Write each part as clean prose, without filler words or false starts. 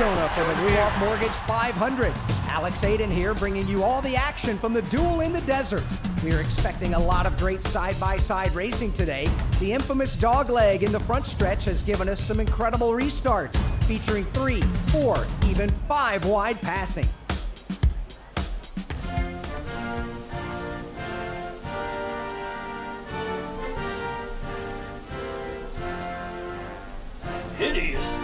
Arizona for the New Mortgage 500. Alex Aiden here bringing you all the action from the duel in the desert. We are expecting a lot of great side-by-side racing today. The infamous dogleg in the front stretch has given us some incredible restarts, featuring 3, 4, even 5 wide passing. Hideous.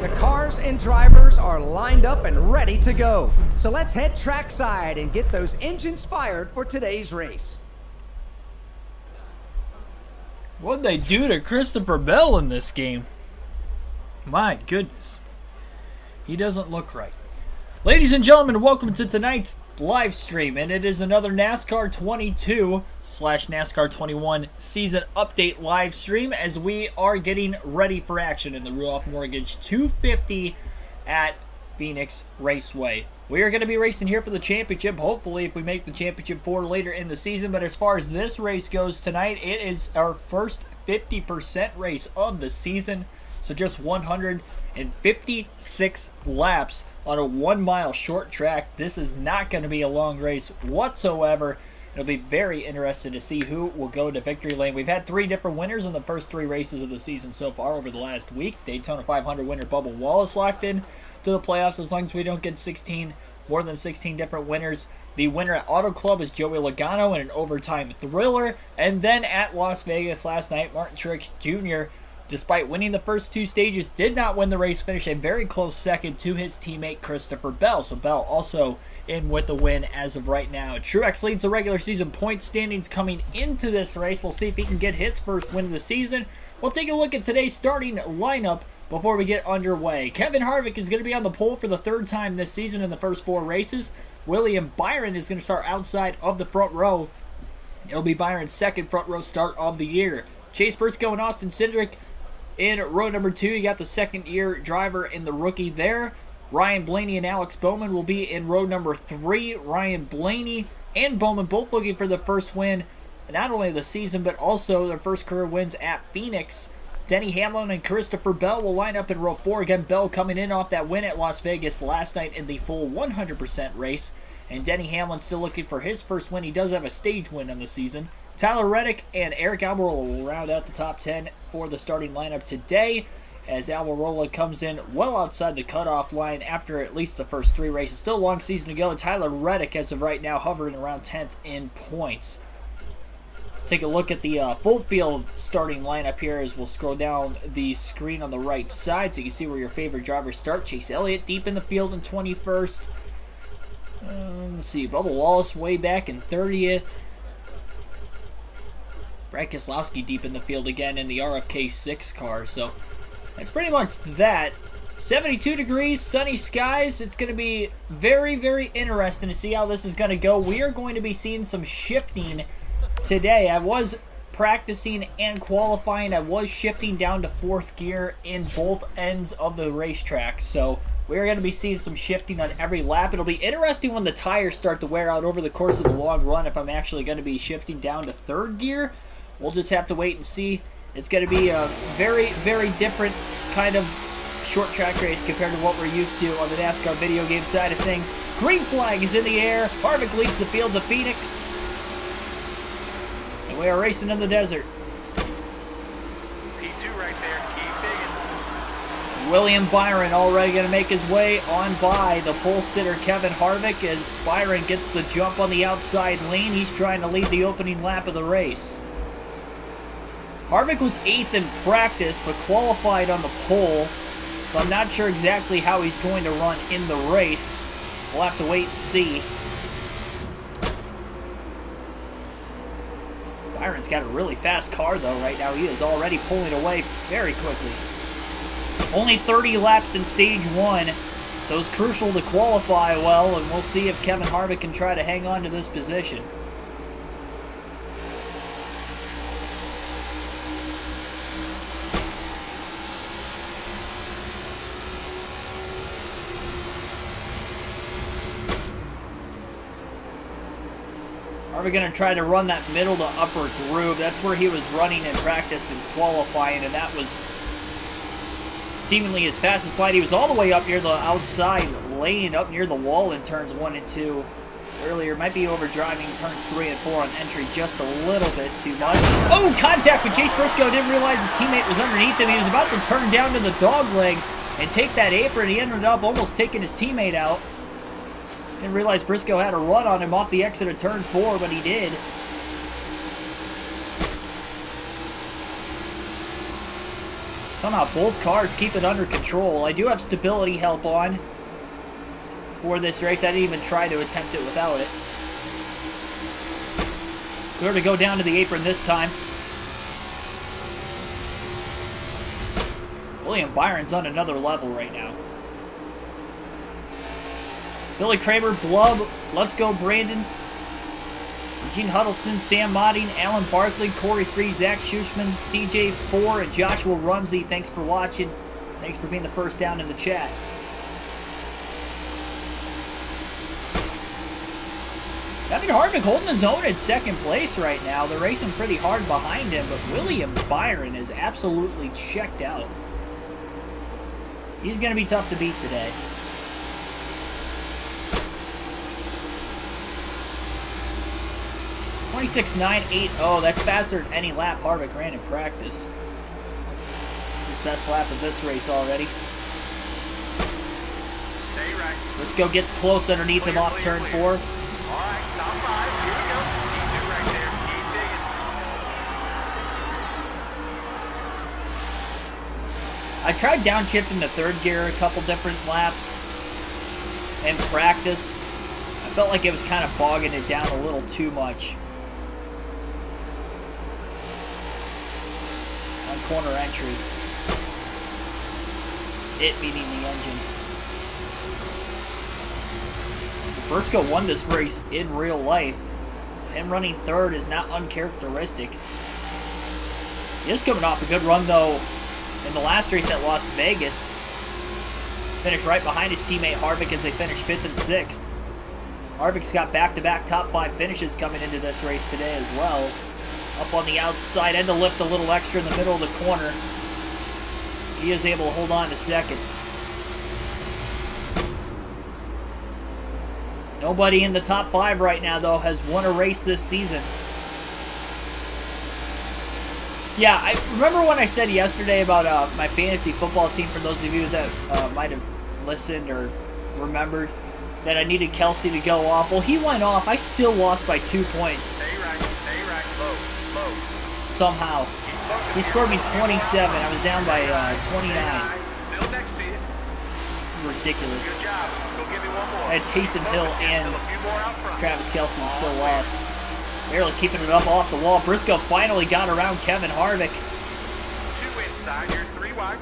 The cars and drivers are lined up and ready to go. So let's head trackside and get those engines fired for today's race. What'd they do to Christopher Bell in this game? My goodness. He doesn't look right. Ladies and gentlemen, welcome to tonight's live stream, and it is another NASCAR 22/NASCAR 21 season update live stream as we are getting ready for action in the Ruoff Mortgage 250 at Phoenix Raceway. We are going to be racing here for the championship, hopefully if we make the championship 4 later in the season, but as far as this race goes tonight, it is our first 50% race of the season. So just 156 laps on a 1 mile short track. This is not going to be a long race whatsoever. It'll be very interesting to see who will go to victory lane. We've had 3 different winners in the first 3 races of the season so far over the last week. Daytona 500 winner Bubba Wallace locked in to the playoffs as long as we don't get more than 16 different winners. The winner at Auto Club is Joey Logano in an overtime thriller. And then at Las Vegas last night, Martin Truex Jr., despite winning the first 2 stages, did not win the race, finished a very close second to his teammate Christopher Bell. So Bell also in with the win as of right now. Truex leads the regular season point standings coming into this race. We'll see if he can get his first win of the season. We'll take a look at today's starting lineup before we get underway. Kevin Harvick is going to be on the pole for the 3rd time this season in the first 4 races. William Byron is going to start outside of the front row. It'll be Byron's 2nd front row start of the year. Chase Briscoe and Austin Cindric in row number 2, you got the 2nd-year driver in the rookie there. Ryan Blaney and Alex Bowman will be in row number 3. Ryan Blaney and Bowman both looking for the first win, not only of the season, but also their first career wins at Phoenix. Denny Hamlin and Christopher Bell will line up in row 4. Again, Bell coming in off that win at Las Vegas last night in the full 100% race. And Denny Hamlin still looking for his first win. He does have a stage win on the season. Tyler Reddick and Eric Almirola will round out the top 10 for the starting lineup today, as Almirola comes in well outside the cutoff line after at least the first 3 races. Still a long season to go. Tyler Reddick, as of right now, hovering around 10th in points. Take a look at the full field starting lineup here as we'll scroll down the screen on the right side so you can see where your favorite drivers start. Chase Elliott deep in the field in 21st. Let's see, Bubba Wallace way back in 30th. Brad Keselowski deep in the field again in the RFK 6 car. So that's pretty much that. 72 degrees, sunny skies. It's going to be very, very interesting to see how this is going to go. We are going to be seeing some shifting today. I was practicing and qualifying. I was shifting down to 4th gear in both ends of the racetrack. So we're going to be seeing some shifting on every lap. It'll be interesting when the tires start to wear out over the course of the long run if I'm actually going to be shifting down to 3rd gear. We'll just have to wait and see. It's going to be a very, very different kind of short track race compared to what we're used to on the NASCAR video game side of things. Green flag is in the air. Harvick leads the field to Phoenix. And we are racing in the desert. P2 right there. Keep digging. William Byron already going to make his way on by the pole sitter Kevin Harvick as Byron gets the jump on the outside lane. He's trying to lead the opening lap of the race. Harvick was 8th in practice, but qualified on the pole, so I'm not sure exactly how he's going to run in the race. We'll have to wait and see. Byron's got a really fast car, though, right now. He is already pulling away very quickly. Only 30 laps in Stage 1, so it's crucial to qualify well, and we'll see if Kevin Harvick can try to hang on to this position. Are we going to try to run that middle to upper groove? That's where he was running in practice and qualifying, and that was seemingly his fastest slide. He was all the way up near the outside lane, up near the wall in turns 1 and 2. Earlier, might be overdriving turns 3 and 4 on entry just a little bit too much. Oh, contact with Chase Briscoe. Didn't realize his teammate was underneath him. He was about to turn down to the dog leg and take that apron. He ended up almost taking his teammate out. Didn't realize Briscoe had a run on him off the exit of turn 4, but he did. Somehow both cars keep it under control. I do have stability help on for this race. I didn't even try to attempt it without it. We're to go down to the apron this time. William Byron's on another level right now. Billy Kramer, Blub, Let's Go Brandon, Eugene Huddleston, Sam Modding, Alan Barkley, Corey Free, Zach Schuschman, CJ4, and Joshua Rumsey. Thanks for watching. Thanks for being the first down in the chat. Kevin Harvick holding his own in second place right now. They're racing pretty hard behind him, but William Byron is absolutely checked out. He's going to be tough to beat today. 26.980. That's faster than any lap Harvick ran in practice. His best lap of this race already. Stay right. Briscoe gets close underneath him off turn 4. All right, top 5. Here we go. Keep it right there. Keep digging. I tried downshifting to third gear a couple different laps in practice. I felt like it was kind of bogging it down a little too much. On corner entry. It meaning the engine. Briscoe won this race in real life. So him running third is not uncharacteristic. He is coming off a good run though in the last race at Las Vegas. Finished right behind his teammate Harvick as they finished 5th and 6th. Harvick's got back-to-back top 5 finishes coming into this race today as well. Up on the outside, and to lift a little extra in the middle of the corner. He is able to hold on to second. Nobody in the top 5 right now, though, has won a race this season. Yeah, I remember when I said yesterday about my fantasy football team, for those of you that might have listened or remembered, that I needed Kelsey to go off. Well, he went off. I still lost by 2 points. Stay right. Low. Somehow. He scored me 27. I was down by 29. Still next to you. Ridiculous. Good job. Go give me one more. I had Taysom Hill and A few more out front. Travis Kelce still lost. Barely keeping it up off the wall. Briscoe finally got around Kevin Harvick. 2 inside. You're 3 wide.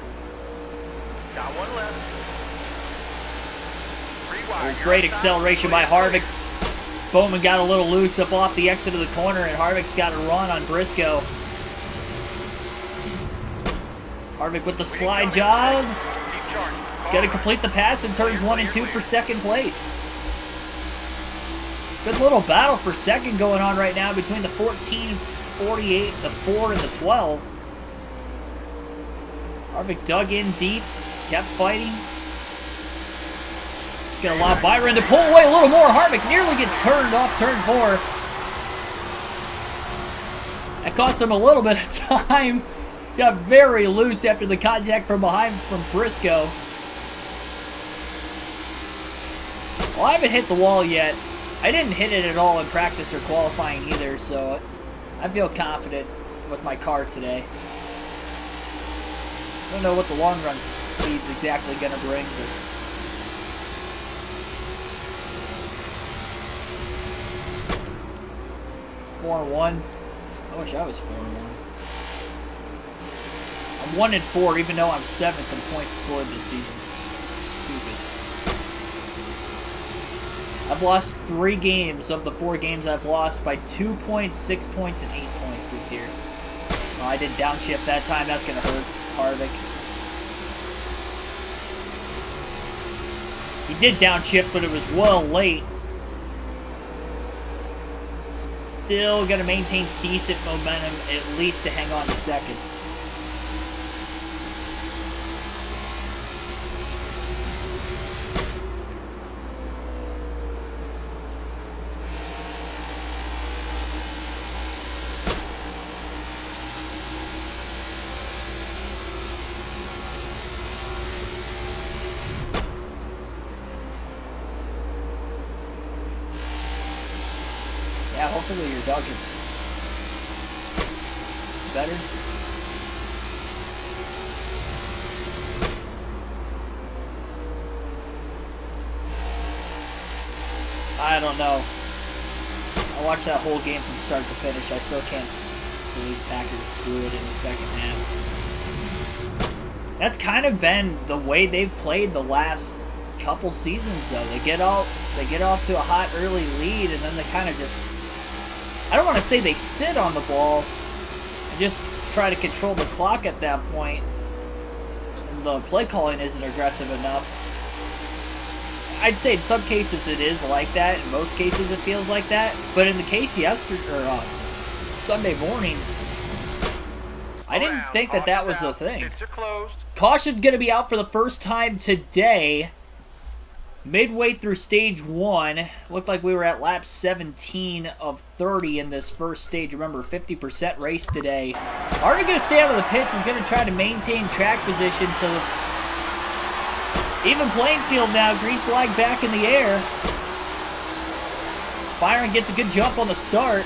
Got 1 left. 3 wide. You're Great outside. acceleration by Harvick. Bowman got a little loose up off the exit of the corner, and Harvick's got a run on Briscoe. Harvick with the slide job. Keep charging. Got to complete the pass in turns 1 and 2 for second place. Good little battle for second going on right now between the 14, 48, the 4, and the 12. Harvick dug in deep, kept fighting. He's going to allow Byron to pull away a little more. Harvick nearly gets turned off turn 4. That cost him a little bit of time. Got very loose after the contact from behind from Briscoe. Well, I haven't hit the wall yet. I didn't hit it at all in practice or qualifying either, so I feel confident with my car today. I don't know what the long run speed's exactly going to bring, but 4-1. I wish I was 4-1. I'm 1-4, even though I'm 7th in points scored this season. Stupid. I've lost 3 games of the 4 games I've lost by 2 points, 6 points, and 8 points this year. Well, I did downshift that time. That's going to hurt Harvick. He did downshift, but it was well late. still going to maintain decent momentum, at least to hang on to second. Yeah, hopefully your dog gets better. I don't know. I watched that whole game from start to finish. I still can't believe Packers blew it in the second half. That's kind of been the way they've played the last couple seasons, though. They get off to a hot early lead, and then they kind of just, I don't want to say they sit on the ball, and just try to control the clock at that point. And the play calling isn't aggressive enough. I'd say in some cases it is like that. In most cases it feels like that. But in the case Sunday morning, I didn't think that was a thing. Caution's going to be out for the first time today. Midway through stage 1, looked like we were at lap 17 of 30 in this first stage. Remember, 50% race today. Harvick going to stay out of the pits. Is going to try to maintain track position. So even playing field now. Green flag back in the air. Byron gets a good jump on the start.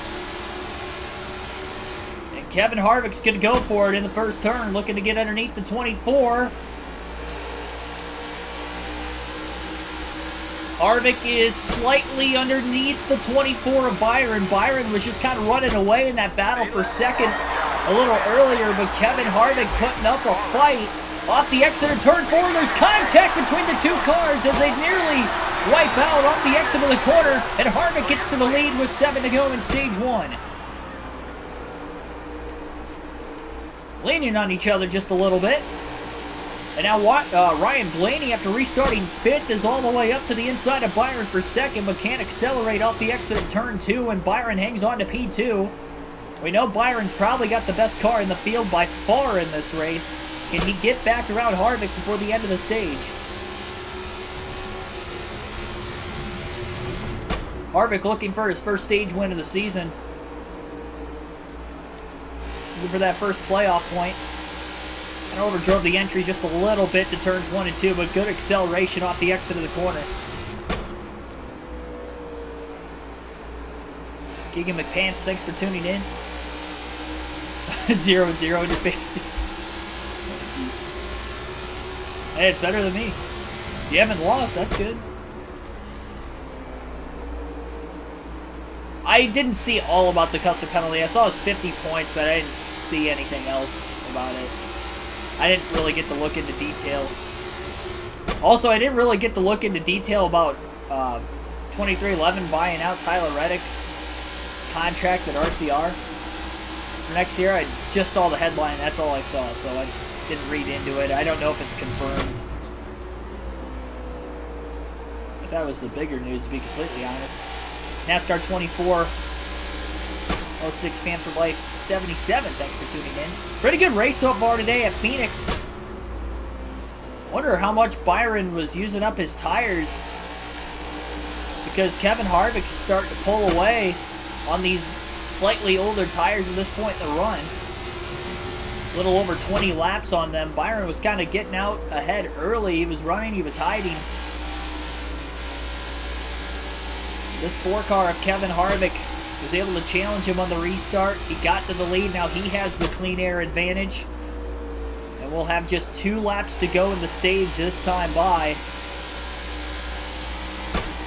And Kevin Harvick's going to go for it in the first turn, looking to get underneath the 24. Harvick is slightly underneath the 24 of Byron. Byron was just kind of running away in that battle for second a little earlier, but Kevin Harvick putting up a fight. Off the exit of turn 4, there's contact between the two cars as they nearly wipe out off the exit of the corner, and Harvick gets to the lead with 7 to go in stage 1. Leaning on each other just a little bit. And now Ryan Blaney, after restarting 5th, is all the way up to the inside of Byron for second, but can't accelerate off the exit of turn 2, and Byron hangs on to P2. We know Byron's probably got the best car in the field by far in this race. Can he get back around Harvick before the end of the stage? Harvick looking for his first stage win of the season. Looking for that first playoff point. And overdrove the entry just a little bit to turns 1 and 2, but good acceleration off the exit of the corner. Keegan McPants, thanks for tuning in. 0-0 in your face. Hey, it's better than me. You haven't lost, that's good. I didn't see all about the custom penalty. I saw it was 50 points, but I didn't see anything else about it. I didn't really get to look into detail. Also, I didn't really get to look into detail about 2311 buying out Tyler Reddick's contract at RCR for next year. I just saw the headline. That's all I saw, so I didn't read into it. I don't know if it's confirmed. But that was the bigger news, to be completely honest. NASCAR 24 06 fan for life 77, thanks for tuning in. Pretty good race so far today at Phoenix. Wonder how much Byron was using up his tires, because Kevin Harvick is starting to pull away on these slightly older tires at this point in the run. A little over 20 laps on them. Byron was kind of getting out ahead early. He was running, he was hiding. This 4-car of Kevin Harvick was able to challenge him on the restart. He got to the lead. Now he has the clean air advantage. And we'll have just 2 laps to go in the stage this time by.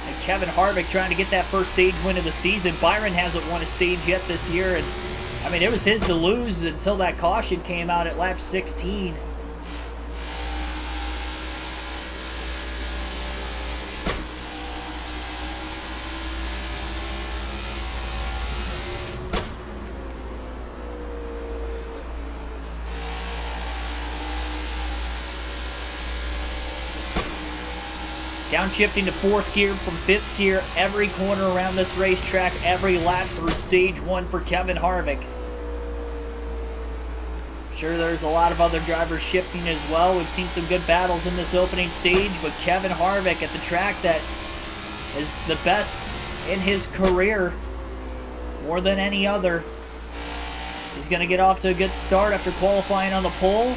And Kevin Harvick trying to get that first stage win of the season. Byron hasn't won a stage yet this year. And I mean, it was his to lose until that caution came out at lap 16. Downshifting to 4th gear from 5th gear every corner around this racetrack, every lap through stage 1 for Kevin Harvick. I'm sure there's a lot of other drivers shifting as well. We've seen some good battles in this opening stage, but Kevin Harvick at the track that is the best in his career, more than any other. He's going to get off to a good start after qualifying on the pole.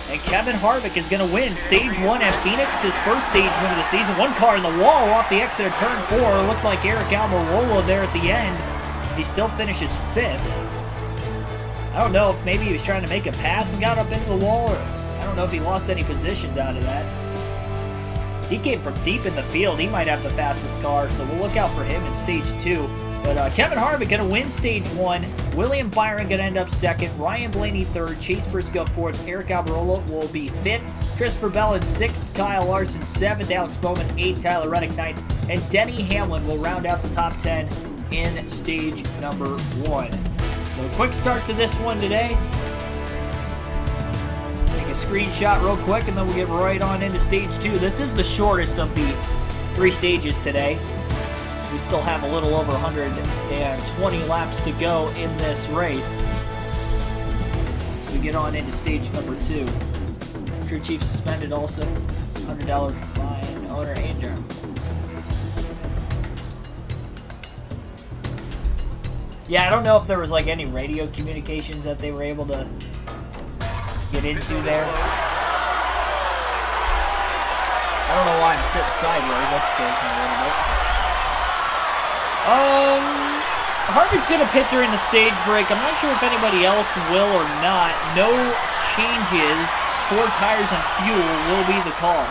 And Kevin Harvick is going to win stage 1 at Phoenix, his first stage win of the season. One car in the wall off the exit of turn 4. Looked like Eric Almirola there at the end. He still finishes 5th. I don't know if maybe he was trying to make a pass and got up into the wall, or I don't know if he lost any positions out of that. He came from deep in the field. He might have the fastest car, so we'll look out for him in stage 2. But Kevin Harvick going to win stage 1. William Byron going to end up 2nd. Ryan Blaney 3rd. Chase Briscoe 4th. Eric Almirola will be 5th. Christopher Bell 6th. Kyle Larson 7th. Alex Bowman 8th. Tyler Reddick 9th. And Denny Hamlin will round out the top 10 in stage number 1. So a quick start to this one today. Take a screenshot real quick and then we'll get right on into stage 2. This is the shortest of the 3 stages today. We still have a little over 120 laps to go in this race. We get on into stage number 2. Crew chief suspended also. $100 fine, owner and driver. Yeah, I don't know if there was like any radio communications that they were able to get into there. I don't know why I'm sitting sideways. That scares me a little bit. Harvick's going to pit during the stage break. I'm not sure if anybody else will or not. No changes. 4 tires and fuel will be the call.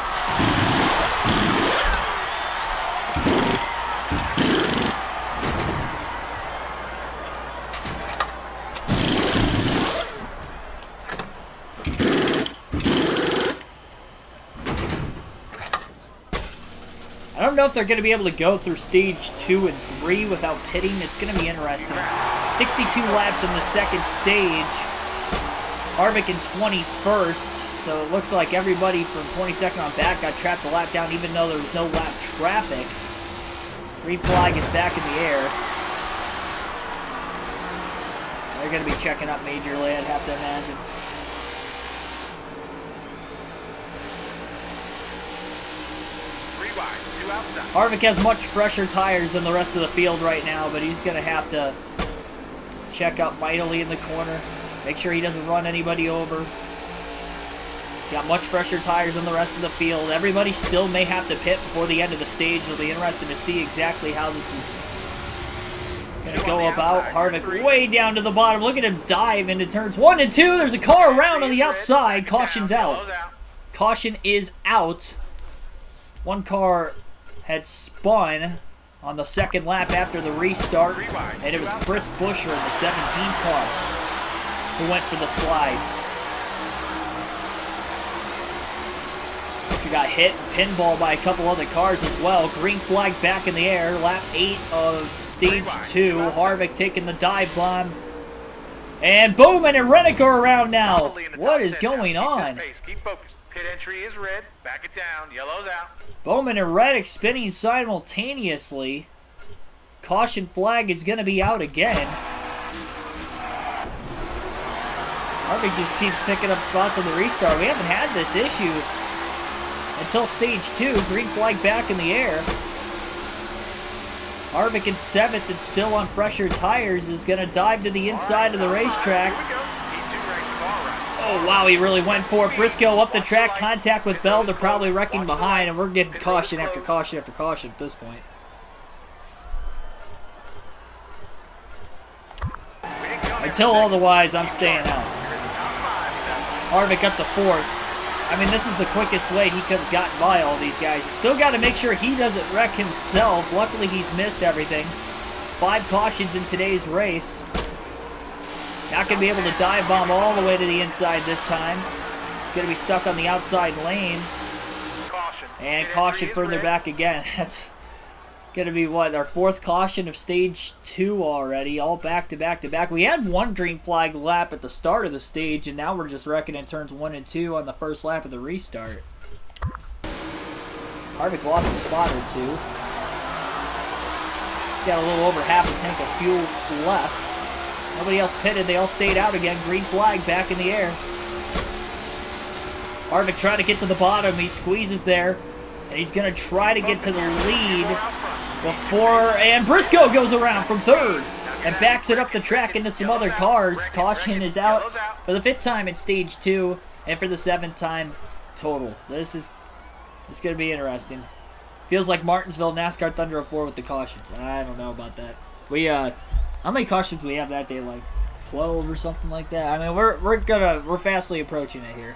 I don't know if they're going to be able to go through stage 2 and 3 without pitting. It's going to be interesting. 62 laps in the second stage. Harvick in 21st. So it looks like everybody from 22nd on back got trapped a lap down even though there was no lap traffic. Green flag is back in the air. They're going to be checking up majorly, I'd have to imagine. Harvick has much fresher tires than the rest of the field right now, but he's going to have to check up mightily in the corner. Make sure he doesn't run anybody over. He's got much fresher tires than the rest of the field. Everybody still may have to pit before the end of the stage. It'll be interesting to see exactly how this is going to go about. Harvick way down to the bottom. Look at him dive into turns 1 and 2. There's a car around on the outside. Caution's out. Caution is out. One car had spun on the second lap after the restart, and it was Chris Buescher in the 17 car who went for the slide. She got hit and pinball by a couple other cars as well. Green flag back in the air. Lap 8 of stage 2. Harvick taking the dive bomb. And Bowman and Reddick are around now. What is going on? Keep focused. Pit entry is red. Back it down. Yellow's out. Bowman and Reddick spinning simultaneously. Caution flag is going to be out again. Harvick just keeps picking up spots on the restart. We haven't had this issue until stage 2. Green flag back in the air. Harvick in 7th and still on fresher tires is going to dive to the inside of the racetrack. Oh, wow, he really went for it. Briscoe up the track, contact with Bell. They're probably wrecking behind, and we're getting caution after caution after caution at this point. Until otherwise, I'm staying out. Harvick up to 4th. I mean, this is the quickest way he could have gotten by all these guys. He's still got to make sure he doesn't wreck himself. Luckily, he's missed everything. 5 cautions in today's race. Not going to be able to dive bomb all the way to the inside this time. He's going to be stuck on the outside lane. And caution further back again. That's going to be, what, our 4th caution of stage 2 already. All back to back to back. We had 1 green flag lap at the start of the stage, and now we're just wrecking in turns 1 and 2 on the first lap of the restart. Harvick lost a spot or two. Got a little over half a tank of fuel left. Nobody else pitted. They all stayed out again. Green flag back in the air. Harvick trying to get to the bottom. He squeezes there. And he's going to try to get to the lead before... And Briscoe goes around from third and backs it up the track into some other cars. Caution is out for the 5th time in stage 2 and for the 7th time total. This is going to be interesting. Feels like Martinsville NASCAR Thunder 04 with the cautions. I don't know about that. How many cautions we have that day? Like 12 or something like that. I mean, we're fastly approaching it here.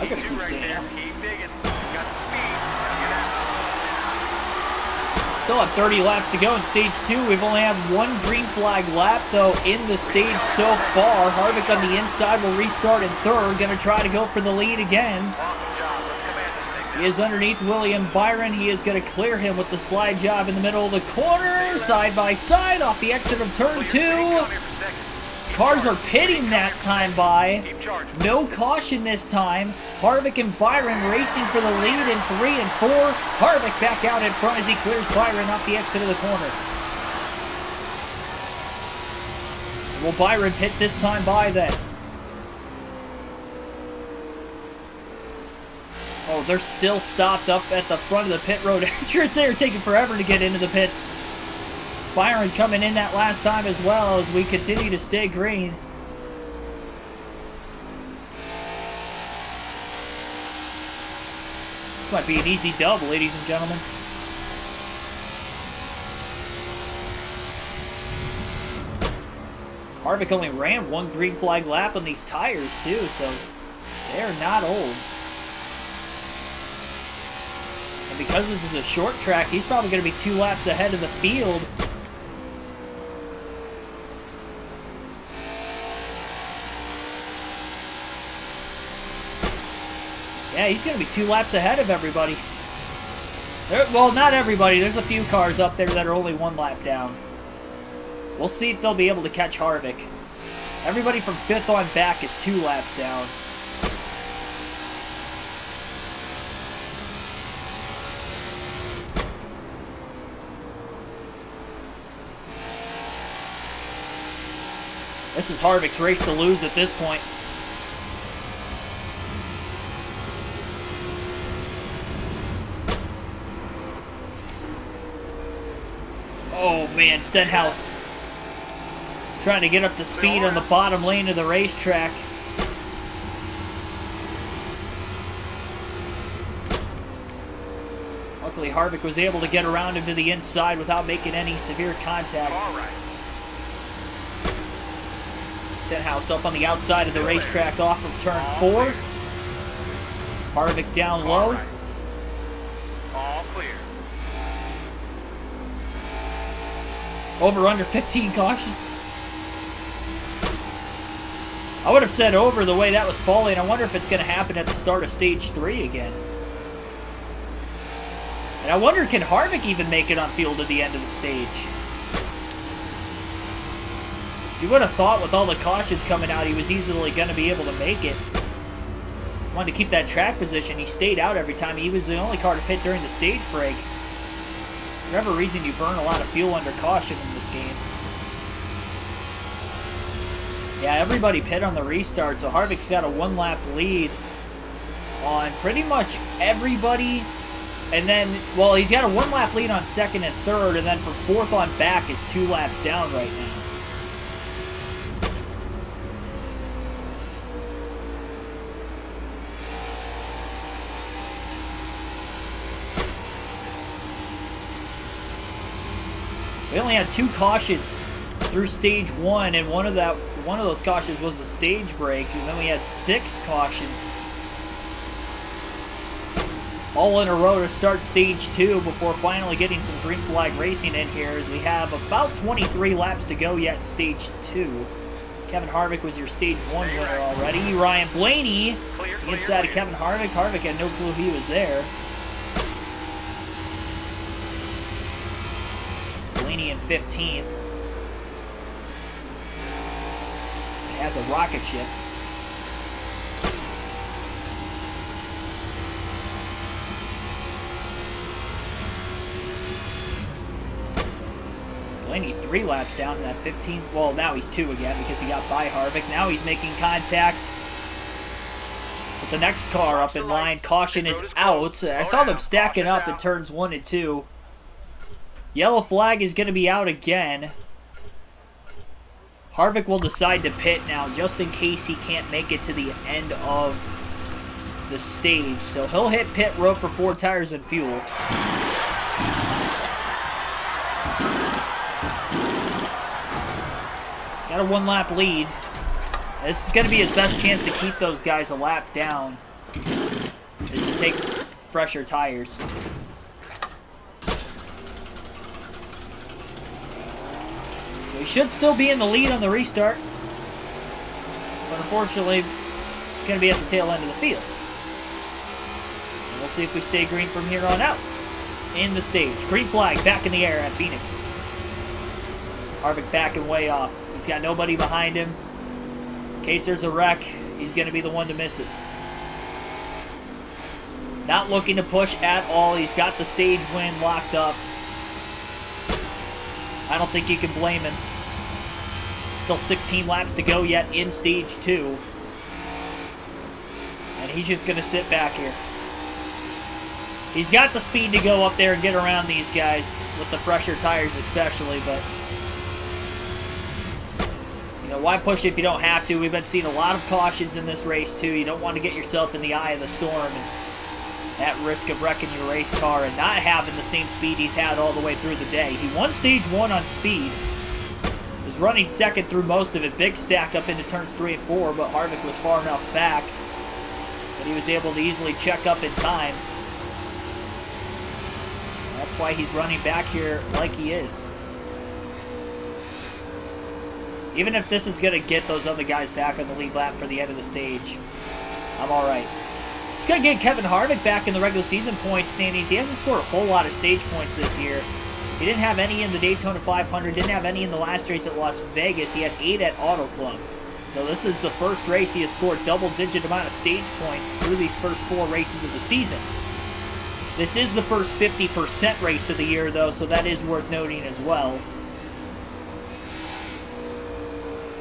I gotta keep staying up. Still have 30 laps to go in stage 2. We've only had one green flag lap, though, in the stage so far. Harvick on the inside will restart in third. Going to try to go for the lead again. He is underneath William Byron. He is going to clear him with the slide job in the middle of the corner. Side by side off the exit of turn 2. Cars are pitting that time by. No caution this time. Harvick and Byron racing for the lead in 3 and 4. Harvick back out in front as he clears Byron off the exit of the corner. Will Byron pit this time by then? Oh, they're still stopped up at the front of the pit road entrance. They're taking forever to get into the pits. Byron coming in that last time as well as we continue to stay green. This might be an easy dub, ladies and gentlemen. Harvick only ran one green flag lap on these tires too, so they're not old. And because this is a short track, he's probably going to be 2 laps ahead of the field. Yeah, he's going to be 2 laps ahead of everybody. Well, not everybody. There's a few cars up there that are only 1 lap down. We'll see if they'll be able to catch Harvick. Everybody from 5th on back is 2 laps down. This is Harvick's race to lose at this point. Oh man, Stenhouse trying to get up to speed on the bottom lane of the racetrack. Luckily, Harvick was able to get around him to the inside without making any severe contact. Stenhouse up on the outside of the racetrack off of turn 4. Harvick down low. All clear. Over under 15 cautions. I would have said over the way that was falling. I wonder if it's going to happen at the start of stage 3 again. And I wonder, can Harvick even make it on field at the end of the stage? You would have thought with all the cautions coming out, he was easily going to be able to make it. Wanted to keep that track position. He stayed out every time. He was the only car to pit during the stage break. For whatever reason, you burn a lot of fuel under caution in this game. Yeah, everybody pit on the restart, so Harvick's got a 1-lap lead on pretty much everybody. And then, well, he's got a 1-lap lead on 2nd and 3rd, and then for 4th on back is 2 laps down right now. We only had 2 cautions through stage 1, and one of those cautions was a stage break, and then we had 6 cautions all in a row to start stage 2 before finally getting some green flag racing in here, as we have about 23 laps to go yet in stage 2. Kevin Harvick was your stage 1 winner already. Ryan Blaney inside of Kevin Harvick. Harvick had no clue he was there. Blaney in 15th. has a rocket ship. Blaney 3 laps down in that 15. Well, now he's 2 again because he got by Harvick. Now he's making contact with the next car up in line. Caution is out. I saw them stacking up in turns 1 and 2. Yellow flag is going to be out again. Harvick will decide to pit now just in case he can't make it to the end of the stage. So he'll hit pit road for 4 tires and fuel. Got a 1-lap lead. This is going to be his best chance to keep those guys a lap down, is to take fresher tires. So he should still be in the lead on the restart, but unfortunately, it's going to be at the tail end of the field. And we'll see if we stay green from here on out. In the stage. Green flag back in the air at Phoenix. Harvick backing way off. He's got nobody behind him. In case there's a wreck, he's going to be the one to miss it. Not looking to push at all. He's got the stage win locked up. I don't think you can blame him. Still 16 laps to go yet in stage 2. And he's just going to sit back here. He's got the speed to go up there and get around these guys, with the fresher tires especially, but why push if you don't have to? We've been seeing a lot of cautions in this race, too. You don't want to get yourself in the eye of the storm and at risk of wrecking your race car and not having the same speed he's had all the way through the day. He won stage 1 on speed. Was running second through most of it. Big stack up into turns 3 and 4, but Harvick was far enough back that he was able to easily check up in time. That's why he's running back here like he is. Even if this is going to get those other guys back on the lead lap for the end of the stage, I'm all right. It's going to get Kevin Harvick back in the regular season point standings. He hasn't scored a whole lot of stage points this year. He didn't have any in the Daytona 500, didn't have any in the last race at Las Vegas. He had 8 at Auto Club. So this is the first race he has scored double-digit amount of stage points through these first 4 races of the season. This is the first 50% race of the year, though, so that is worth noting as well.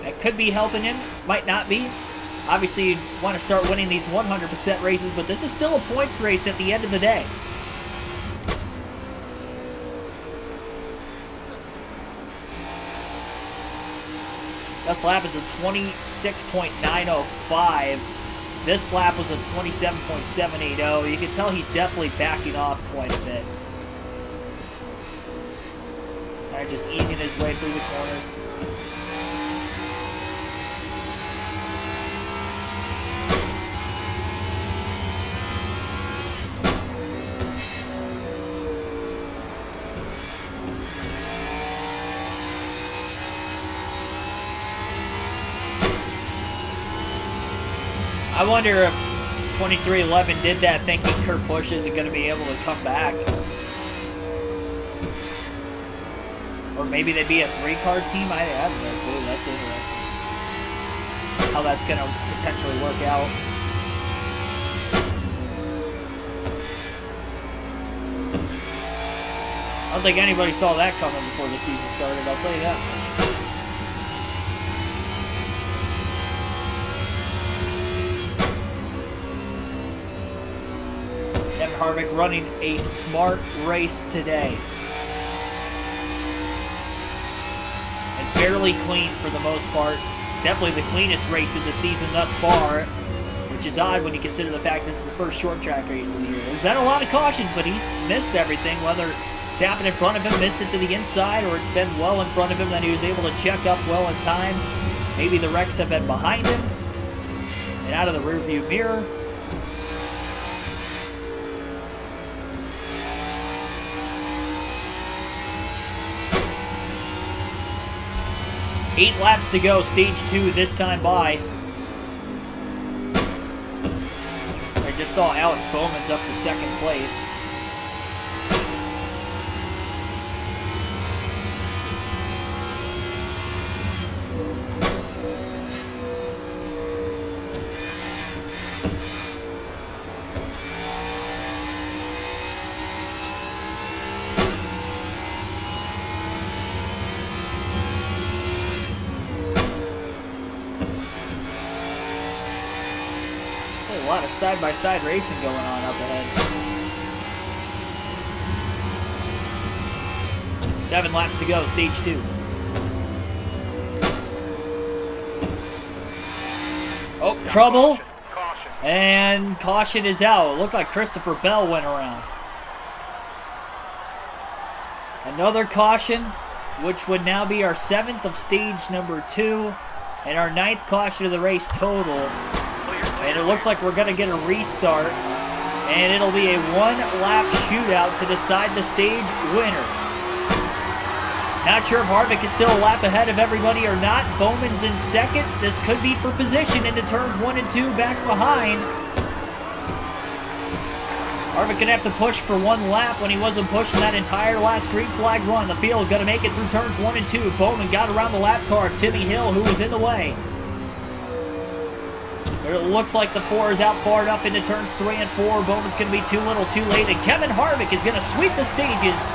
That could be helping him, might not be. Obviously, you want to start winning these 100% races, but this is still a points race at the end of the day. Best lap is a 26.905. This lap was a 27.780. You can tell he's definitely backing off quite a bit. Kind of just easing his way through the corners. I wonder if 2311 did that thinking Kurt Busch isn't going to be able to come back. Or maybe they'd be a 3-car team? I have no clue. That's interesting. How that's going to potentially work out. I don't think anybody saw that coming before the season started, I'll tell you that much. Harvick running a smart race today. And fairly clean for the most part. Definitely the cleanest race of the season thus far, which is odd when you consider the fact this is the first short track race of the year. There's been a lot of cautions, but he's missed everything, whether it's happened in front of him, missed it to the inside, or it's been well in front of him that he was able to check up well in time. Maybe the wrecks have been behind him and out of the rearview mirror. 8 laps to go, stage 2 this time by. I just saw Alex Bowman's up to 2nd place. lot of side-by-side racing going on up ahead. 7 laps to go, stage 2. Oh, trouble. Caution. And caution is out. It looked like Christopher Bell went around. Another caution, which would now be our 7th of stage number 2, and our 9th caution of the race total. And it looks like we're going to get a restart, and it'll be a 1-lap shootout to decide the stage winner. Not sure if Harvick is still a lap ahead of everybody or not. Bowman's in second. This could be for position into turns 1 and 2 back behind. Harvick gonna have to push for 1 lap when he wasn't pushing that entire last green flag run. The field gonna make it through turns 1 and 2. Bowman got around the lap car. Timmy Hill, who was in the way. It looks like the 4 is out far enough into turns 3 and 4. Bowman's gonna be too little too late, and Kevin Harvick is gonna sweep the stages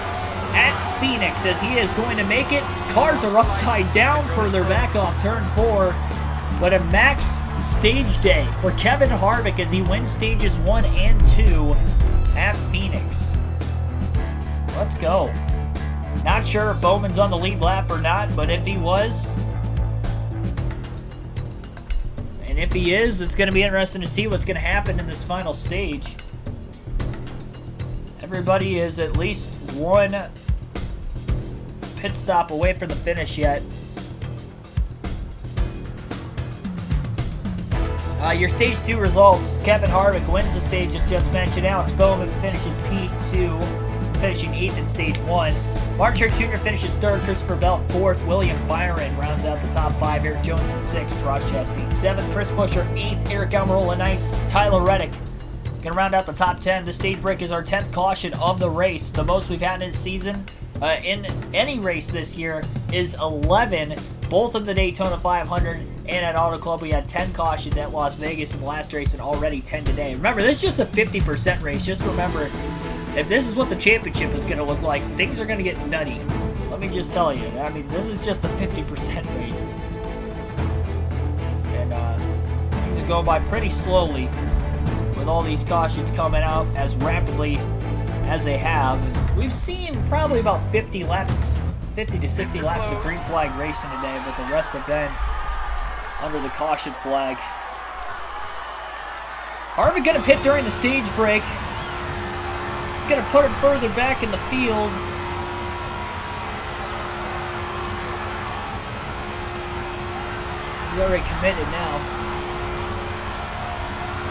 at Phoenix as he is going to make it. Cars are upside down further back off turn 4. But a max stage day for Kevin Harvick as he wins stages 1 and 2 at Phoenix. Let's go. Not sure if Bowman's on the lead lap or not, but if he was, and if he is, it's going to be interesting to see what's going to happen in this final stage. Everybody is at least 1 pit stop away from the finish yet. Your stage 2 results: Kevin Harvick wins the stage as just mentioned. Alex Bowman finishes P2, finishing 8th in stage 1. Martin Truex Jr. finishes 3rd, Christopher Bell 4th, William Byron rounds out the top 5, Eric Jones in 6th, Ross Chastain 7th, Chris Buescher 8th, Eric Almirola 9th, Tyler Reddick gonna round out the top 10. The stage break is our 10th caution of the race. The most we've had in the season in any race this year is 11, both in the Daytona 500 and at Auto Club. We had 10 cautions at Las Vegas in the last race and already 10 today. Remember, this is just a 50% race. Just remember, if this is what the championship is going to look like, things are going to get nutty. Let me just tell you. I mean, this is just a 50% race. And things are going by pretty slowly with all these cautions coming out as rapidly as they have. We've seen probably about 50 to 60 laps of green flag racing today, but the rest have been under the caution flag. Harvick gonna pit during the stage break. It's gonna put him further back in the field. He's already committed now.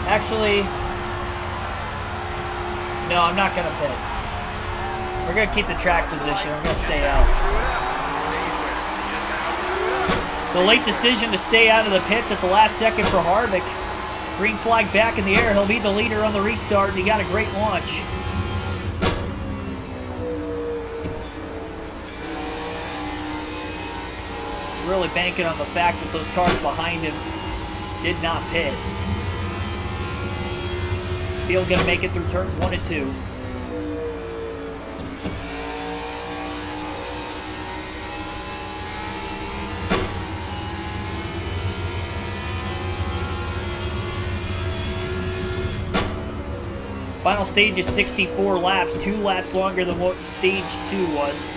Actually, no, I'm not gonna pit. We're gonna keep the track position. We're gonna stay out. So late decision to stay out of the pits at the last second for Harvick. Green flag back in the air. He'll be the leader on the restart, and he got a great launch. Really banking on the fact that those cars behind him did not pit. Field gonna make it through turns 1 and 2. Final stage is 64 laps, 2 laps longer than what stage 2 was.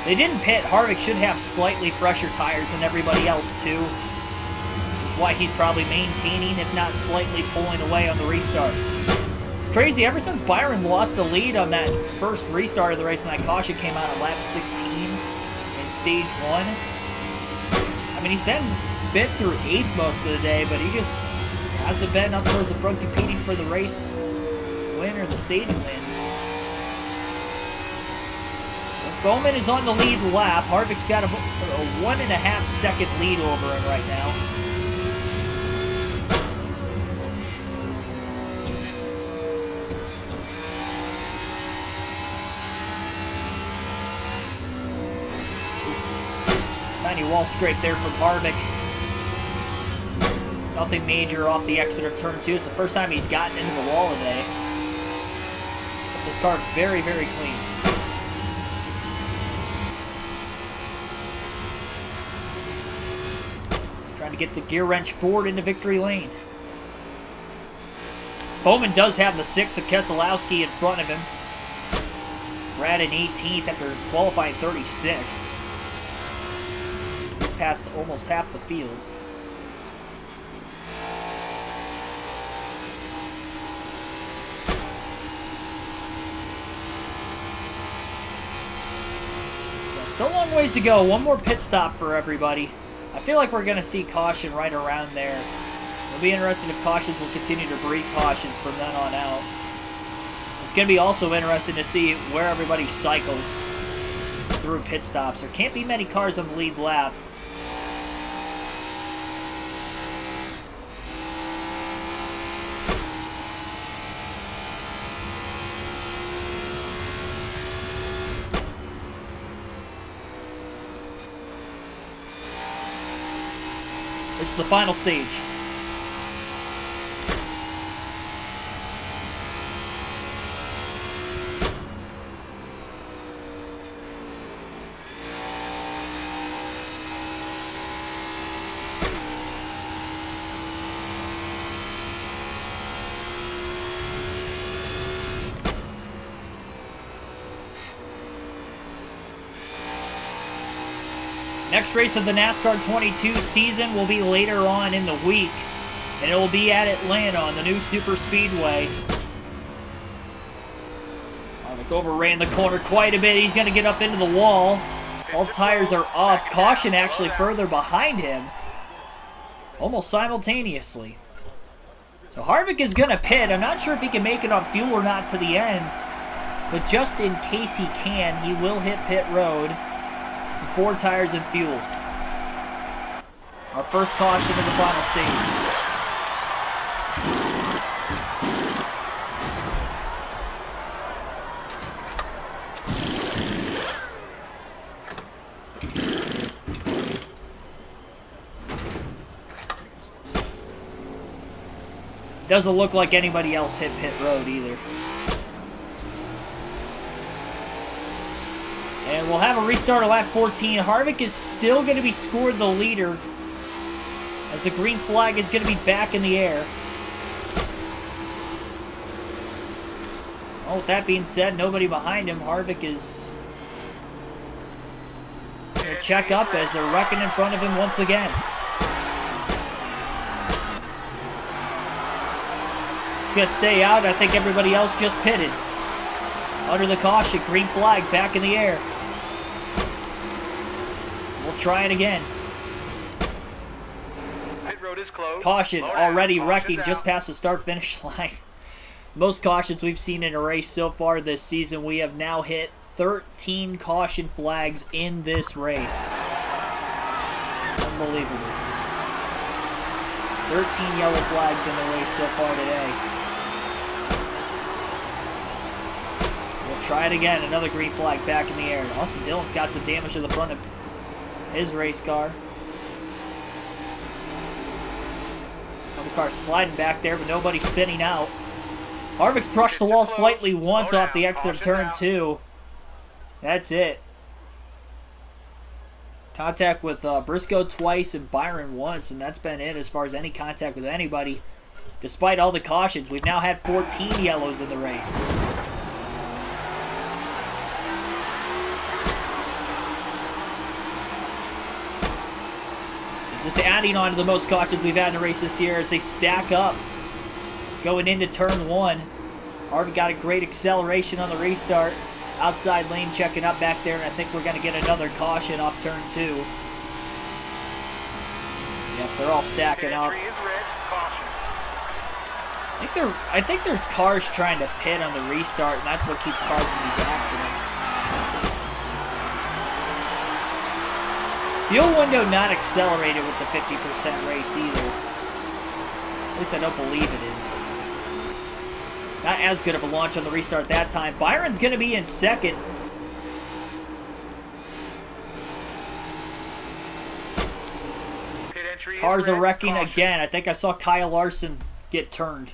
They didn't pit. Harvick should have slightly fresher tires than everybody else too. That's why he's probably maintaining, if not slightly pulling away on the restart. Crazy, ever since Byron lost the lead on that first restart of the race and that caution came out at lap 16 in stage 1. I mean, he's been through 8th most of the day, but he just hasn't been up towards the front competing for the race win or the stage wins. Bowman is on the lead lap. Harvick's got a 1.5 second lead over him right now. Tiny wall scrape there from Harvick. Nothing major off the exit of turn 2. It's the first time he's gotten into the wall today. This car very, very clean. Trying to get the gear wrench forward into victory lane. Bowman does have the 6 of Keselowski in front of him. Brad in 18th after qualifying 36th. He's passed almost half the field. Still a long ways to go. One more pit stop for everybody. I feel like we're going to see caution right around there. It'll be interesting if cautions will continue to breed cautions from then on out. It's going to be also interesting to see where everybody cycles through pit stops. There can't be many cars on the lead lap. This is the final stage. Next race of the NASCAR 22 season will be later on in the week, and it will be at Atlanta on the new super speedway. Harvick overran the corner quite a bit. He's going to get up into the wall. All tires are up. Caution actually further behind him, almost simultaneously. So Harvick is going to pit. I'm not sure if he can make it on fuel or not to the end, but just in case he can, he will hit pit road. 4 tires and fuel. Our first caution in the final stage. Doesn't look like anybody else hit pit road either. And we'll have a restart at lap 14. Harvick is still going to be scored the leader, as the green flag is going to be back in the air. Oh, with that being said, nobody behind him. Harvick is going to check up as they're wrecking in front of him once again. He's going to stay out. I think everybody else just pitted. Under the caution, green flag back in the air. We'll try it again. Pit road is closed. Caution Low already down. wrecking Caution just down. past the start-finish line. Most cautions we've seen in a race so far this season. We have now hit 13 caution flags in this race. Unbelievable. 13 yellow flags in the race so far today. We'll try it again. Another green flag back in the air. Austin Dillon's got some damage to the front of his race car. Other car sliding back there, but nobody spinning out. Harvick's brushed the wall slightly once off the exit of turn 2. That's it. Contact with Briscoe twice and Byron once, and that's been it as far as any contact with anybody. Despite all the cautions, we've now had 14 yellows in the race. Just adding on to the most cautions we've had in a race this year as they stack up going into turn 1. Harvick got a great acceleration on the restart. Outside lane checking up back there, and I think we're going to get another caution off turn 2. Yep, they're all stacking up. I think there's cars trying to pit on the restart, and that's what keeps causing these accidents. Fuel window not accelerated with the 50% race either. At least I don't believe it is. Not as good of a launch on the restart that time. Byron's going to be in second. Cars are wrecking again. I think I saw Kyle Larson get turned.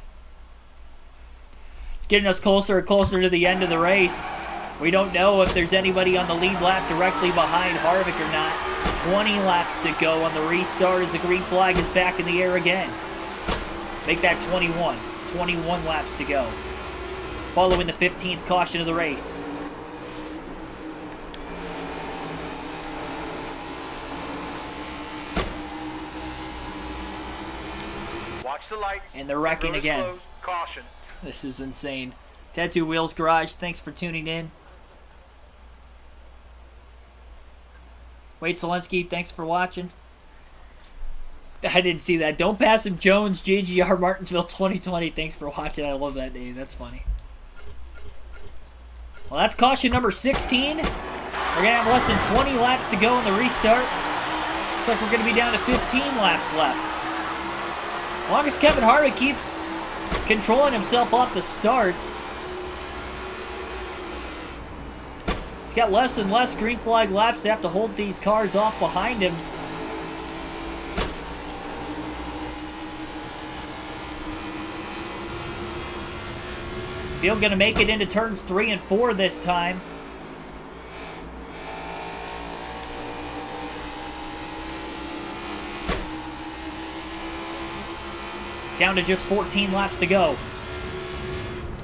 It's getting us closer and closer to the end of the race. We don't know if there's anybody on the lead lap directly behind Harvick or not. 20 laps to go on the restart as the green flag is back in the air again. Make that 21. 21 laps to go. Following the 15th caution of the race. Watch the lights. And they're wrecking Road is again. closed. Caution. This is insane. Tattoo Wheels Garage, thanks for tuning in. Wade Zelensky, thanks for watching. I didn't see that. Don't Pass Him Jones, JGR Martinsville 2020. Thanks for watching. I love that name. That's funny. Well, that's caution number 16. We're going to have less than 20 laps to go in the restart. Looks like we're going to be down to 15 laps left. As long as Kevin Harvick keeps controlling himself off the starts, he's got less and less green flag laps to have to hold these cars off behind him. Field going to make it into turns 3 and 4 this time. Down to just 14 laps to go.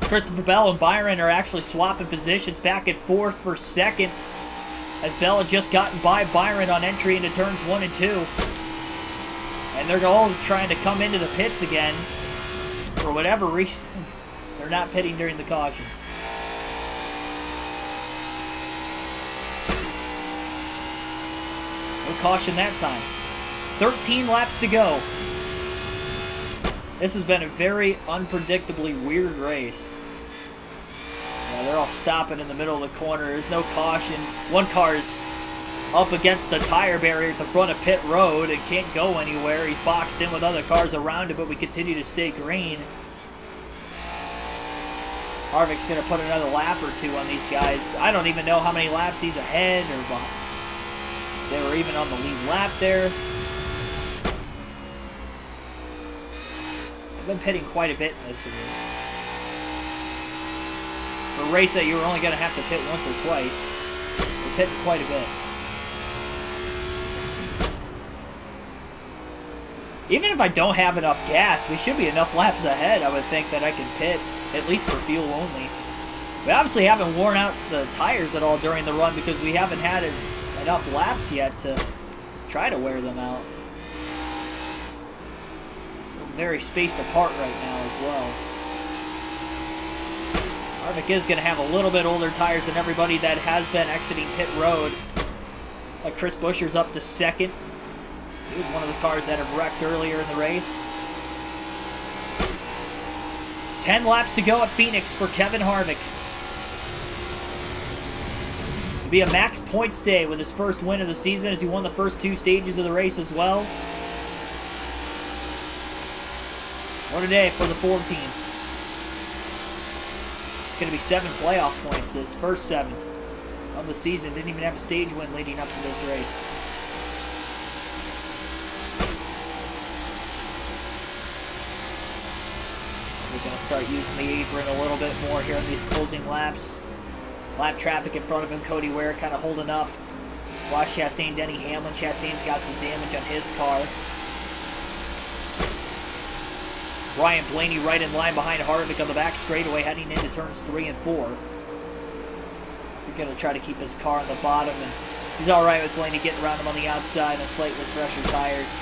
Christopher Bell and Byron are actually swapping positions back and forth for second, as Bell had just gotten by Byron on entry into turns 1 and 2. And they're all trying to come into the pits again. For whatever reason, they're not pitting during the cautions. No caution that time. 13 laps to go. This has been a very unpredictably weird race. Yeah, they're all stopping in the middle of the corner. There's no caution. One car's up against the tire barrier at the front of pit road and can't go anywhere. He's boxed in with other cars around him, but we continue to stay green. Harvick's going to put another lap or two on these guys. I don't even know how many laps he's ahead or behind. They were even on the lead lap there. I've been pitting quite a bit in this race. For a race that you were only going to have to pit once or twice, we're pitting quite a bit. Even if I don't have enough gas, we should be enough laps ahead, I would think, that I can pit, at least for fuel only. We obviously haven't worn out the tires at all during the run because we haven't had enough laps yet to try to wear them out. Very spaced apart right now as well. Harvick is going to have a little bit older tires than everybody that has been exiting pit road. It's like Chris Buescher's up to second. He was one of the cars that have wrecked earlier in the race. 10 laps to go at Phoenix for Kevin Harvick. It'll be a max points day with his first win of the season as he won the first 2 stages of the race as well. What a day for the Ford team. It's going to be 7 playoff points. His first 7 of the season. Didn't even have a stage win leading up to this race. We're going to start using the apron a little bit more here in these closing laps. Lap traffic in front of him. Cody Ware kind of holding up. Ross Chastain, Denny Hamlin. Chastain's got some damage on his car. Ryan Blaney right in line behind Harvick on the back straightaway heading into turns 3 and 4. We're going to try to keep his car on the bottom, and he's alright with Blaney getting around him on the outside on slightly fresher tires.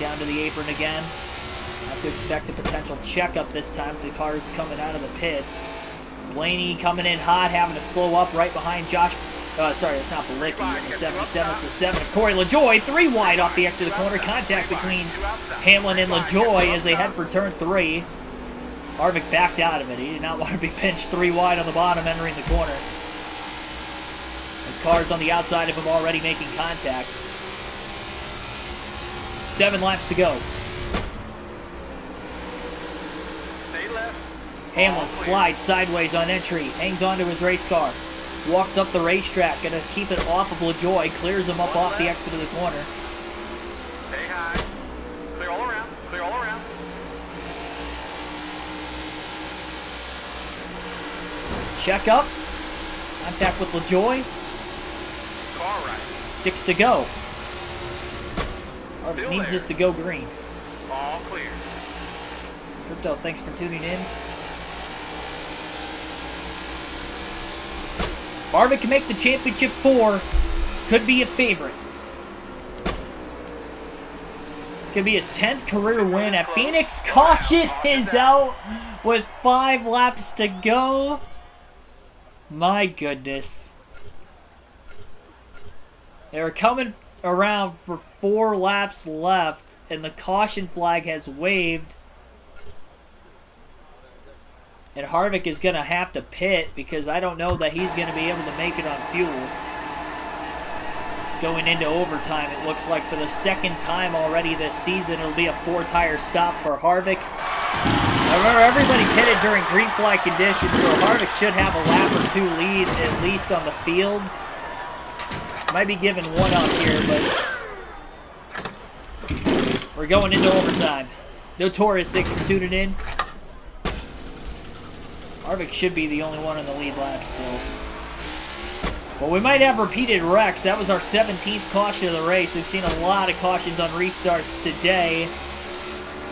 Down to the apron again. Have to expect a potential checkup this time with the cars coming out of the pits. Blaney coming in hot, having to slow up right behind Josh. Sorry, it's not Balicki in the 77. It's the 7 of Corey LaJoie. 3 wide off the exit of the corner. Contact between Hamlin and LaJoie as they head for turn 3. Harvick backed out of it. He did not want to be pinched 3 wide on the bottom entering the corner. The cars on the outside of him already making contact. 7 laps to go. Hamlin slides sideways on entry. Hangs onto his race car. Walks up the racetrack, gonna keep it off of LaJoie, clears him up off the exit of the corner. Stay high. Clear all around. Clear all around. check up. Contact with LaJoy. Car right. 6 to go. Harvick needs this to go green. All clear. Crypto, thanks for tuning in. Harvick can make the championship 4. Could be a favorite. It's going to be his 10th career win at Phoenix. Caution is out with 5 laps to go. My goodness. They were coming around for 4 laps left, and the caution flag has waved. And Harvick is going to have to pit because I don't know that he's going to be able to make it on fuel. Going into overtime, it looks like for the 2nd time already this season, it'll be a 4-tire stop for Harvick. Remember, everybody pitted during green flag conditions, so Harvick should have a lap or 2 lead at least on the field. Might be giving one up here, but we're going into overtime. Notorious 6 for tuning in. Harvick should be the only one in the lead lap still. Well, we might have repeated wrecks. That was our 17th caution of the race. We've seen a lot of cautions on restarts today.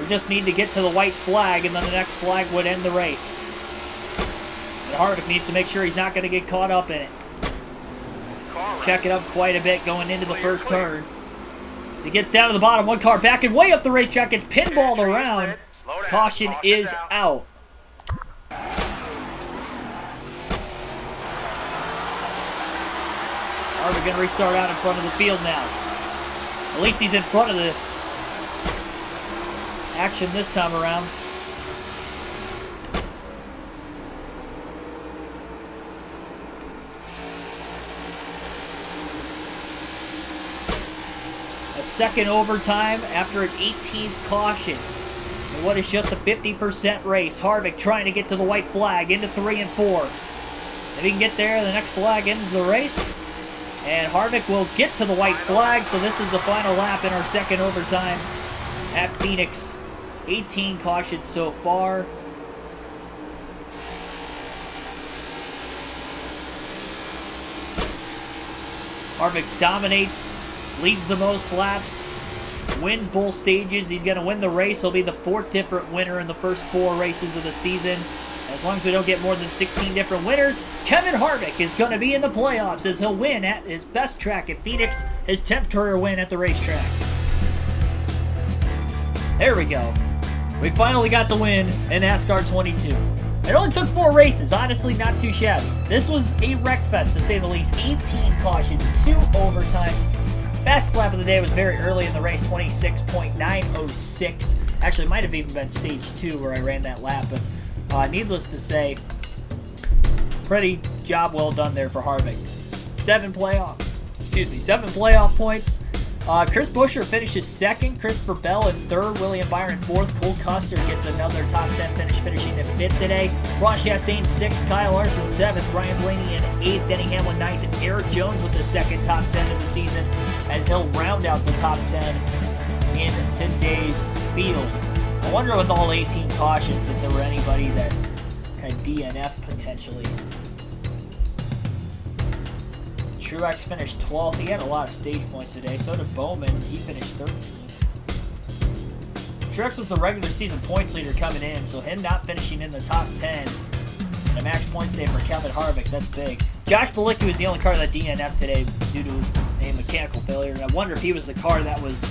We just need to get to the white flag, and then the next flag would end the race. And Harvick needs to make sure he's not going to get caught up in it. Check it up quite a bit going into the first turn. He gets down to the bottom, 1 car back and way up the racetrack. Gets pinballed around. Caution is out. Harvick going to restart out in front of the field now. At least he's in front of the action this time around. A 2nd overtime after an 18th caution. And what is just a 50% race. Harvick trying to get to the white flag into 3 and 4. If he can get there, the next flag ends the race. And Harvick will get to the white flag, so this is the final lap in our 2nd overtime at Phoenix. 18 cautions so far. Harvick dominates, leads the most laps, wins both stages. He's going to win the race. He'll be the 4th different winner in the first 4 races of the season. As long as we don't get more than 16 different winners, Kevin Harvick is going to be in the playoffs as he'll win at his best track at Phoenix, his 10th career win at the racetrack. There we go. We finally got the win in NASCAR 22. It only took 4 races, honestly not too shabby. This was a wreck fest to say the least. 18 cautions, 2 overtimes. Fastest lap of the day was very early in the race, 26.906. Actually, it might have even been stage 2 where I ran that lap, but needless to say, pretty job well done there for Harvick. 7 playoff points. Chris Buescher finishes 2nd, Christopher Bell in 3rd, William Byron 4th, Cole Custer gets another top 10 finish, finishing in 5th today. Ross Chastain 6th, Kyle Larson 7th, Ryan Blaney in 8th, Denny Hamlin 9th, and Eric Jones with the 2nd top 10 of the season as he'll round out the top 10 in today's field. I wonder with all 18 cautions if there were anybody that had DNF potentially. Truex finished 12th. He had a lot of stage points today. So did Bowman. He finished 13th. Truex was the regular season points leader coming in, so him not finishing in the top 10 and a max points day for Kevin Harvick, that's big. Josh Bilicki was the only car that DNF'd today due to a mechanical failure, and I wonder if he was the car that was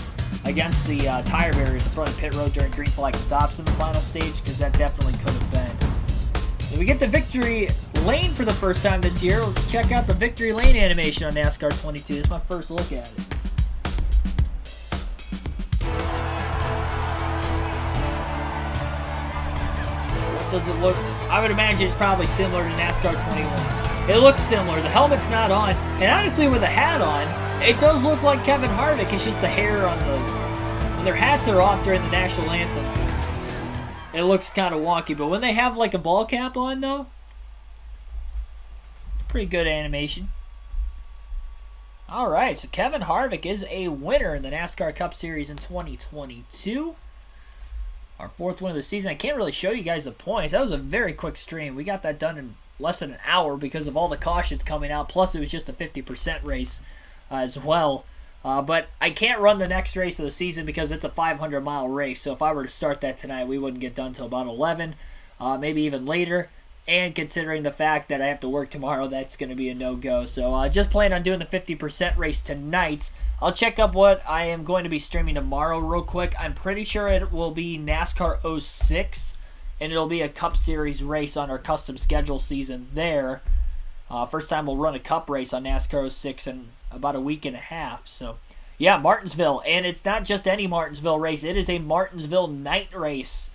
against the tire barrier at the front of pit road during green flag stops in the final stage, because that definitely could have been. So we get to victory lane for the first time this year. Let's check out the victory lane animation on NASCAR 22. This is my first look at it. What does it look? I would imagine it's probably similar to NASCAR 21. It looks similar. The helmet's not on, and honestly with the hat on, it does look like Kevin Harvick. It's just the hair on the... when their hats are off during the national anthem, it looks kind of wonky. But when they have like a ball cap on, though, pretty good animation. Alright, so Kevin Harvick is a winner in the NASCAR Cup Series in 2022. Our 4th win of the season. I can't really show you guys the points. That was a very quick stream. We got that done in less than an hour because of all the cautions coming out. Plus, it was just a 50% race as well. But I can't run the next race of the season because it's a 500-mile race. So if I were to start that tonight, we wouldn't get done till about 11, maybe even later. And considering the fact that I have to work tomorrow, that's going to be a no-go. So just plan on doing the 50% race tonight. I'll check up what I am going to be streaming tomorrow real quick. I'm pretty sure it will be NASCAR 06, and it'll be a Cup Series race on our custom schedule season there. First time we'll run a Cup race on NASCAR 06 in about a week and a half. So, yeah, Martinsville. And it's not just any Martinsville race. It is a Martinsville night race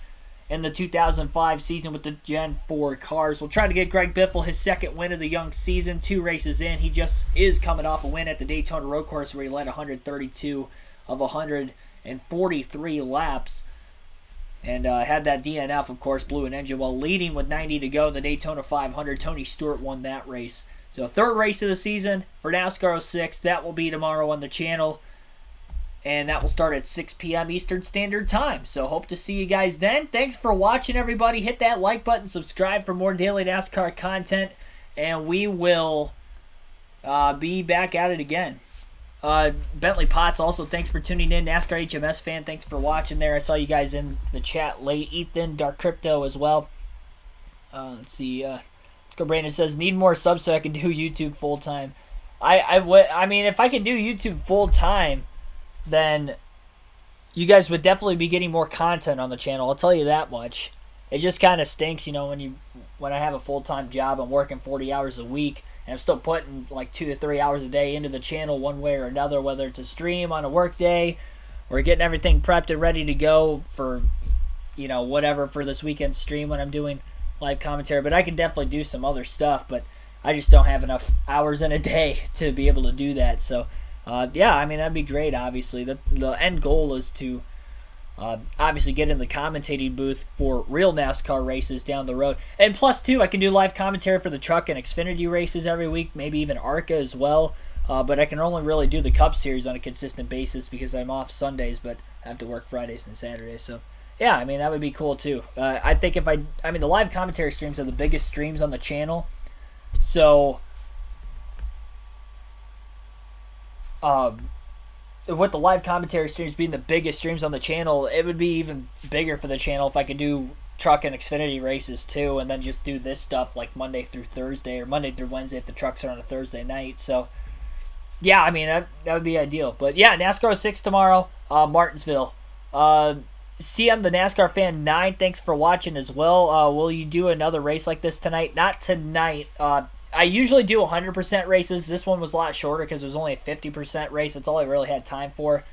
in the 2005 season with the Gen 4 cars. We'll try to get Greg Biffle his second win of the young season. 2 races in. He just is coming off a win at the Daytona Road Course where he led 132 of 143 laps. And had that DNF, of course, blew an engine while leading with 90 to go in the Daytona 500. Tony Stewart won that race. So 3rd race of the season for NASCAR 06. That will be tomorrow on the channel. And that will start at 6 p.m. Eastern Standard Time. So hope to see you guys then. Thanks for watching, everybody. Hit that like button, subscribe for more daily NASCAR content. And we will be back at it again. Bentley Potts, also thanks for tuning in. NASCAR HMS fan, thanks for watching there. I saw you guys in the chat late. Ethan, Dark Crypto as well. Let's see. Let's go. Brandon says, need more subs so I can do YouTube full time. I mean, if I could do YouTube full time, then you guys would definitely be getting more content on the channel. I'll tell you that much. It just kind of stinks, you know, when I have a full-time job, I'm working 40 hours a week, and I'm still putting like 2 to 3 hours a day into the channel one way or another, whether it's a stream on a work day or getting everything prepped and ready to go for, you know, whatever for this weekend stream when I'm doing live commentary. But I can definitely do some other stuff, but I just don't have enough hours in a day to be able to do that. So, yeah, I mean, that'd be great, obviously. The end goal is to obviously get in the commentating booth for real NASCAR races down the road. And plus, too, I can do live commentary for the truck and Xfinity races every week, maybe even ARCA as well. But I can only really do the Cup Series on a consistent basis because I'm off Sundays, but I have to work Fridays and Saturdays. So, yeah, I mean, that would be cool, too. I think I mean, the live commentary streams are the biggest streams on the channel. So, with the live commentary streams being the biggest streams on the channel, it would be even bigger for the channel if I could do truck and Xfinity races too, and then just do this stuff like Monday through Thursday or Monday through Wednesday if the trucks are on a Thursday night. So, yeah, I mean, that would be ideal. But yeah, NASCAR 06 tomorrow, Martinsville. CM the NASCAR fan 9, thanks for watching as well. Will you do another race like this tonight? Not tonight. I usually do 100% races. This one was a lot shorter because it was only a 50% race. That's all I really had time for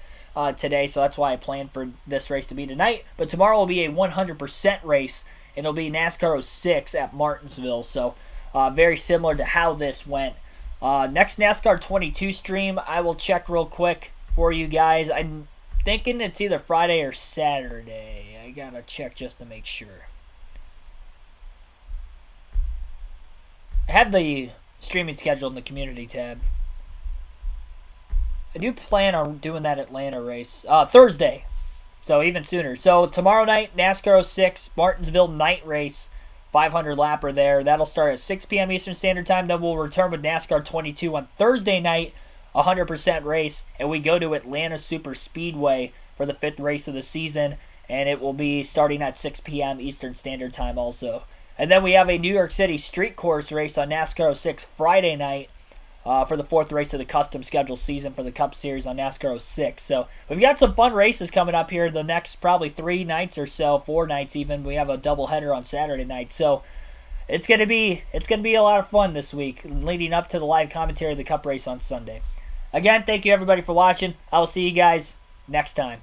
today, so that's why I planned for this race to be tonight. But tomorrow will be a 100% race, and it'll be NASCAR 06 at Martinsville. So very similar to how this went. Next NASCAR 22 stream, I will check real quick for you guys. I'm thinking it's either Friday or Saturday. I gotta check just to make sure. I have the streaming schedule in the community tab. I do plan on doing that Atlanta race. Thursday. So even sooner. So tomorrow night, NASCAR 06, Martinsville night race. 500 lapper there. That'll start at 6 p.m. Eastern Standard Time. Then we'll return with NASCAR 22 on Thursday night. 100% race. And we go to Atlanta Super Speedway for the 5th race of the season. And it will be starting at 6 p.m. Eastern Standard Time also. And then we have a New York City street course race on NASCAR 06 Friday night for the 4th race of the custom schedule season for the Cup Series on NASCAR 06. So we've got some fun races coming up here the next probably 3 nights or so, 4 nights even. We have a doubleheader on Saturday night. So it's gonna be a lot of fun this week leading up to the live commentary of the Cup race on Sunday. Again, thank you everybody for watching. I will see you guys next time.